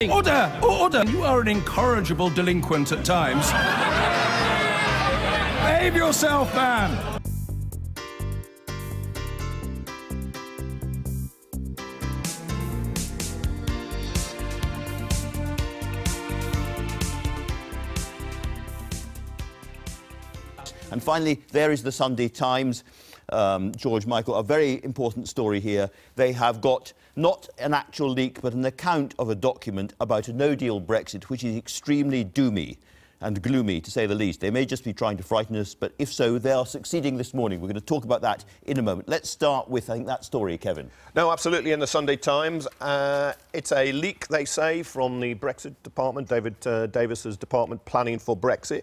Order! Order! You are an incorrigible delinquent at times. Behave yourself, man! And finally, there is the Sunday Times. George, Michael, a very important story here. They have got not an actual leak, but an account of a document about a no-deal Brexit, which is extremely doomy and gloomy, to say the least. They may just be trying to frighten us, but if so, they are succeeding this morning. We're going to talk about that in a moment. Let's start with, I think, that story, Kevin. No, absolutely, in the Sunday Times. It's a leak, they say, from the Brexit department, David Davis's department, planning for Brexit.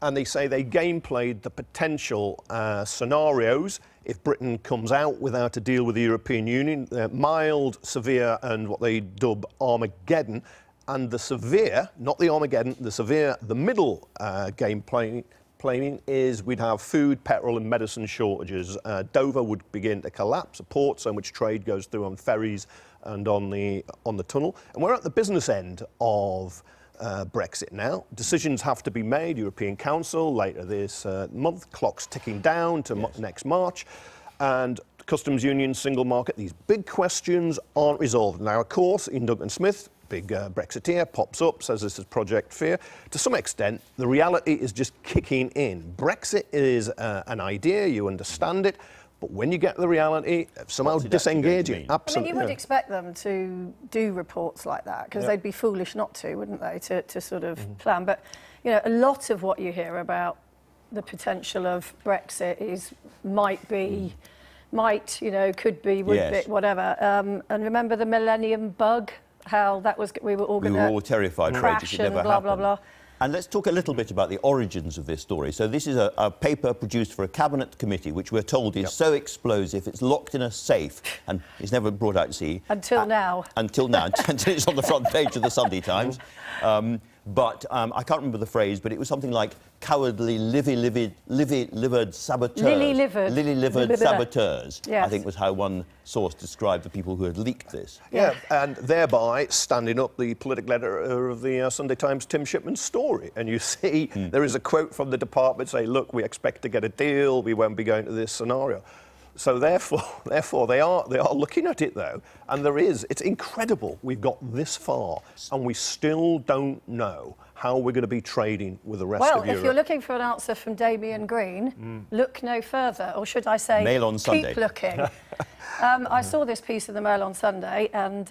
And they say they game-played the potential scenarios if Britain comes out without a deal with the European Union, mild, severe, and what they dub Armageddon. And the severe, not the Armageddon, the severe, the middle game planning is we'd have food, petrol and medicine shortages. Dover would begin to collapse, a port, so much trade goes through on ferries and on the tunnel. And we're at the business end of Brexit now. Decisions have to be made. European Council later this month. Clock's ticking down to next March. And customs union, single market, these big questions aren't resolved. Now, of course, Ian Duncan-Smith, big Brexiteer, pops up, says this is Project Fear. To some extent, the reality is just kicking in. Brexit is an idea, you understand it, but when you get the reality, somehow disengaging. I Absolutely. mean, you would expect them to do reports like that, because they'd be foolish not to, wouldn't they, to sort of plan. But, you know, a lot of what you hear about the potential of Brexit is might be, you know, could be, would be, whatever. And remember the Millennium Bug? How that was, we were all going to We were all terrified, crash it never and blah, happened. blah, blah. And let's talk a little bit about the origins of this story. So this is a paper produced for a cabinet committee, which we're told is so explosive, it's locked in a safe and is never brought out to sea. Until now. Until now, until it's on the front page of the Sunday Times. But I can't remember the phrase, but it was something like cowardly, liver-livered saboteurs. Lily-livered saboteurs, I think was how one source described the people who had leaked this. Yeah, and thereby standing up the political editor of the Sunday Times, Tim Shipman's story. And you see there is a quote from the department saying, look, we expect to get a deal, we won't be going to this scenario. So therefore, they are looking at it though, and it's incredible. We've got this far, and we still don't know how we're going to be trading with the rest of Europe. Well, if you're looking for an answer from Damien Green, look no further, or should I say, Mail on Sunday. Keep looking. I saw this piece of the Mail on Sunday, and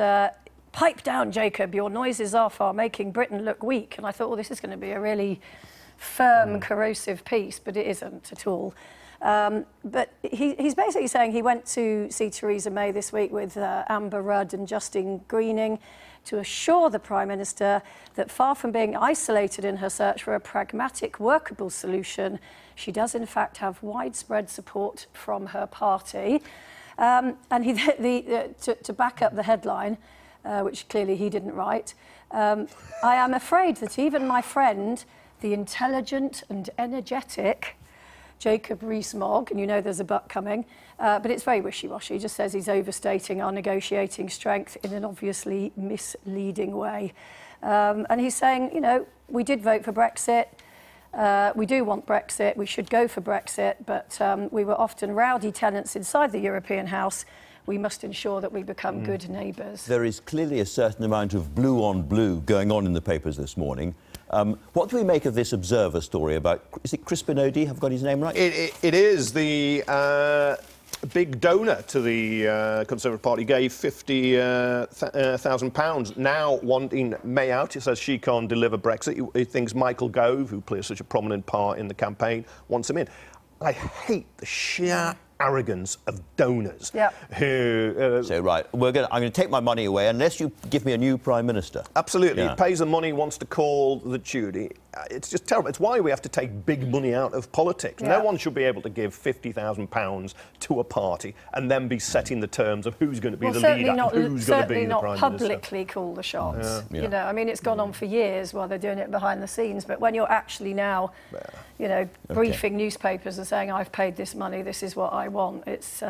pipe down, Jacob. Your noises off are making Britain look weak. And I thought, well, this is going to be a really firm, corrosive piece, but it isn't at all. But he's basically saying he went to see Theresa May this week with Amber Rudd and Justine Greening to assure the Prime Minister that far from being isolated in her search for a pragmatic, workable solution, she does in fact have widespread support from her party. And to back up the headline, which clearly he didn't write, I am afraid that even my friend, the intelligent and energetic Jacob Rees-Mogg, and you know there's a but coming, but it's very wishy-washy. He just says he's overstating our negotiating strength in an obviously misleading way. And he's saying, you know, we did vote for Brexit. We do want Brexit. We should go for Brexit, but we were often rowdy tenants inside the European House. We must ensure that we become good neighbours. There is clearly a certain amount of blue on blue going on in the papers this morning. What do we make of this Observer story about, is it Crispin Odey? Have I got his name right? It is. The big donor to the Conservative Party gave £50,000, now wanting May out. He says she can't deliver Brexit. He thinks Michael Gove, who plays such a prominent part in the campaign, wants him in. I hate the sheer arrogance of donors who... So, right, I'm going to take my money away unless you give me a new Prime Minister. Absolutely. He pays the money, wants to call the duty. It's just terrible. It's why we have to take big money out of politics. No one should be able to give £50,000 to a party and then be setting the terms of who's going to be the leader and who's going to be the Prime Minister. Certainly not publicly call the shots. You know, I mean, it's gone on for years while they're doing it behind the scenes, but when you're actually now, you know, briefing newspapers and saying, I've paid this money, this is what I want. It's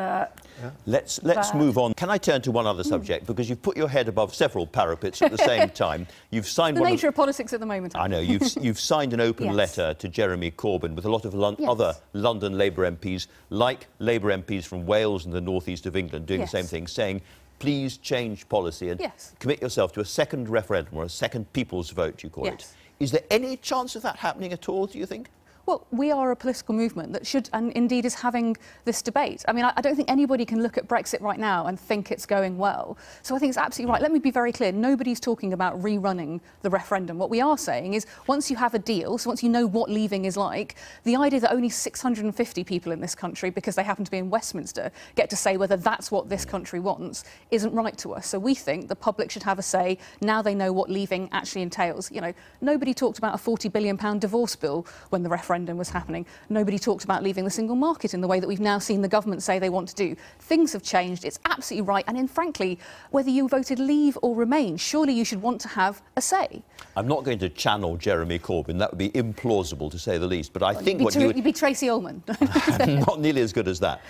Let's bad. move on. Can I turn to one other subject? Because you've put your head above several parapets at the same time. You've signed the nature of politics at the moment. I know. You've signed an open Yes. letter to Jeremy Corbyn with a lot of other London Labour MPs, like Labour MPs from Wales and the northeast of England, doing the same thing, saying, please change policy and commit yourself to a second referendum or a second people's vote, you call it. Is there any chance of that happening at all, do you think? Well, we are a political movement that should, and indeed is having this debate. I mean, I don't think anybody can look at Brexit right now and think it's going well. So I think it's absolutely right. Let me be very clear. Nobody's talking about rerunning the referendum. What we are saying is once you have a deal, so once you know what leaving is like, the idea that only 650 people in this country, because they happen to be in Westminster, get to say whether that's what this country wants isn't right to us. So we think the public should have a say now they know what leaving actually entails. You know, nobody talked about a £40 billion divorce bill when the referendum was happening. Nobody talked about leaving the single market in the way that we've now seen the government say they want to do. Things have changed. It's absolutely right. And frankly, whether you voted leave or remain, surely you should want to have a say. I'm not going to channel Jeremy Corbyn. That would be implausible, to say the least. But I think you'd be Tracy Ullman. Not nearly as good as that.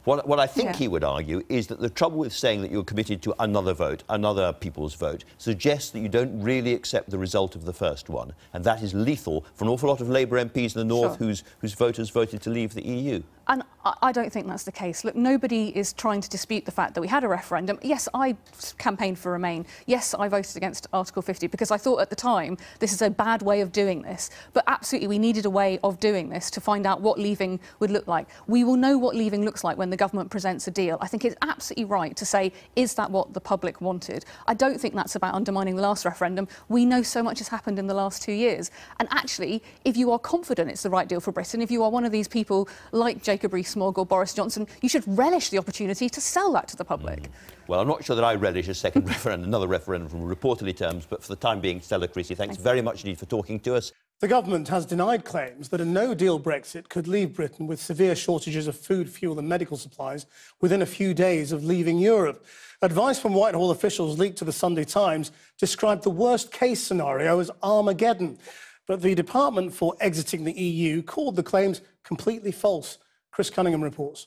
What I think he would argue is that the trouble with saying that you're committed to another vote, another people's vote, suggests that you don't really accept the result of the first one. And that is lethal for an awful lot of Labour MPs in the north whose voters voted to leave the EU. And I don't think that's the case. Look, nobody is trying to dispute the fact that we had a referendum. Yes, I campaigned for Remain. Yes, I voted against Article 50 because I thought at the time this is a bad way of doing this. But absolutely, we needed a way of doing this to find out what leaving would look like. We will know what leaving looks like when the government presents a deal. I think it's absolutely right to say, is that what the public wanted? I don't think that's about undermining the last referendum. We know so much has happened in the last 2 years. And actually, if you are confident it's the right deal for Britain, if you are one of these people like Jacob Rees-Mogg or Boris Johnson, you should relish the opportunity to sell that to the public. Well, I'm not sure that I relish a second referendum, another referendum from reportedly terms, but for the time being, Stella Creasy, thanks very much indeed for talking to us. The government has denied claims that a no-deal Brexit could leave Britain with severe shortages of food, fuel and medical supplies within a few days of leaving Europe. Advice from Whitehall officials leaked to the Sunday Times described the worst-case scenario as Armageddon. But the Department for Exiting the EU called the claims completely false. Chris Cunningham reports.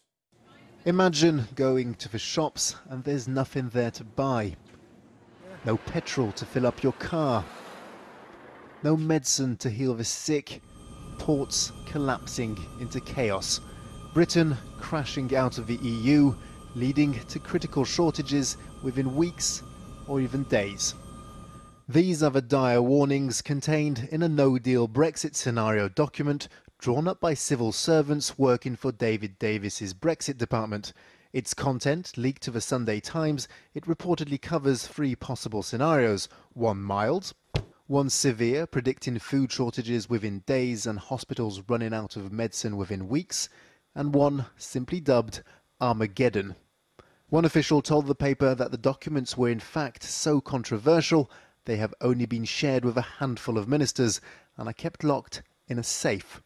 Imagine going to the shops and there's nothing there to buy. No petrol to fill up your car. No medicine to heal the sick. Ports collapsing into chaos. Britain crashing out of the EU, leading to critical shortages within weeks or even days. These are the dire warnings contained in a no-deal Brexit scenario document drawn up by civil servants working for David Davis's Brexit department. Its content, leaked to the Sunday Times, it reportedly covers 3 possible scenarios. One mild, one severe, predicting food shortages within days and hospitals running out of medicine within weeks, and one simply dubbed Armageddon. One official told the paper that the documents were in fact so controversial they have only been shared with a handful of ministers and are kept locked in a safe.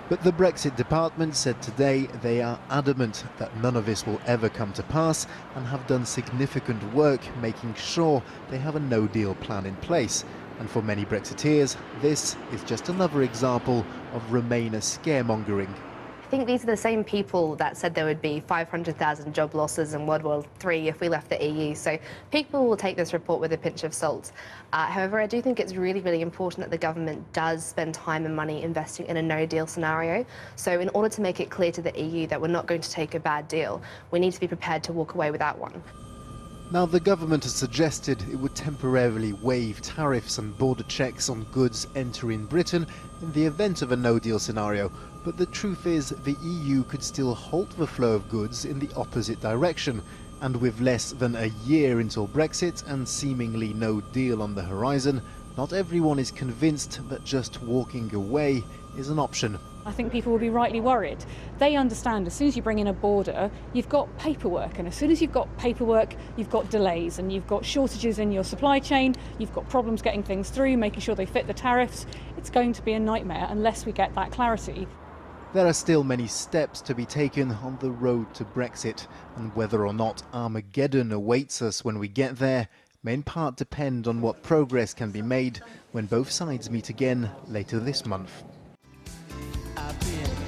But the Brexit department said today they are adamant that none of this will ever come to pass and have done significant work making sure they have a no-deal plan in place. And for many Brexiteers, this is just another example of Remainer scaremongering. I think these are the same people that said there would be 500,000 job losses in World War III if we left the EU. So people will take this report with a pinch of salt. However, I do think it's really, really important that the government does spend time and money investing in a no-deal scenario. So in order to make it clear to the EU that we're not going to take a bad deal, we need to be prepared to walk away without one. Now, the government has suggested it would temporarily waive tariffs and border checks on goods entering Britain in the event of a no-deal scenario. But the truth is, the EU could still halt the flow of goods in the opposite direction. And with less than a year until Brexit and seemingly no deal on the horizon, not everyone is convinced that just walking away is an option. I think people will be rightly worried. They understand as soon as you bring in a border, you've got paperwork, and as soon as you've got paperwork, you've got delays, and you've got shortages in your supply chain, you've got problems getting things through, making sure they fit the tariffs. It's going to be a nightmare unless we get that clarity. There are still many steps to be taken on the road to Brexit, and whether or not Armageddon awaits us when we get there may in part depend on what progress can be made when both sides meet again later this month. I've been